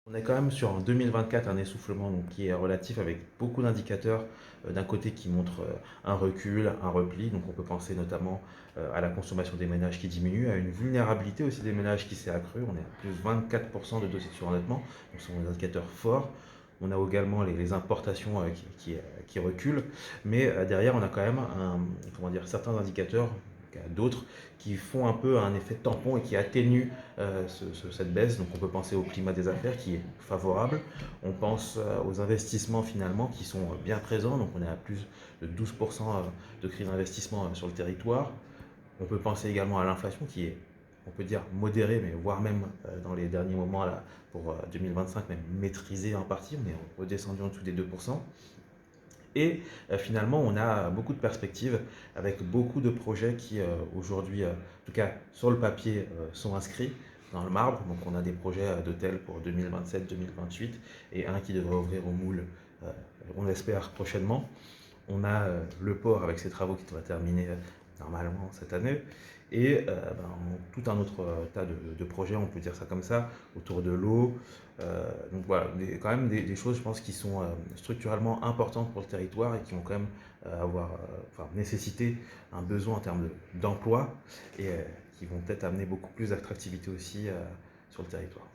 On est quand même sur un 2024, un essoufflement donc, qui est relatif avec beaucoup d'indicateurs d'un côté qui montrent un recul, un repli. Donc on peut penser notamment à la consommation des ménages qui diminue, à une vulnérabilité aussi des ménages qui s'est accrue. On est à plus 24% de dossiers de surendettement, donc ce sont des indicateurs forts. On a également les importations qui reculent, mais derrière on a quand même comment dire, certains indicateurs, d'autres, qui font un peu un effet tampon et qui atténuent cette baisse. Donc on peut penser au climat des affaires qui est favorable, on pense aux investissements finalement qui sont bien présents, donc on est à plus de 12% de crise d'investissement sur le territoire. On peut penser également à l'inflation qui est, on peut dire, modérée, mais voire même dans les derniers moments là, pour 2025, même maîtrisée en partie, on est redescendu en dessous des 2%. Et finalement, on a beaucoup de perspectives avec beaucoup de projets qui aujourd'hui, en tout cas sur le papier, sont inscrits dans le marbre. Donc on a des projets d'hôtels pour 2027-2028 et un qui devrait ouvrir au moule, on l'espère, prochainement. On a le port avec ses travaux qui devraient terminer normalement cette année. Et tout un autre tas de projets, on peut dire ça comme ça, autour de l'eau. Donc voilà, quand même des choses, je pense, qui sont structurellement importantes pour le territoire et qui vont quand même enfin, nécessiter un besoin en termes d'emploi et qui vont peut-être amener beaucoup plus d'attractivité aussi sur le territoire.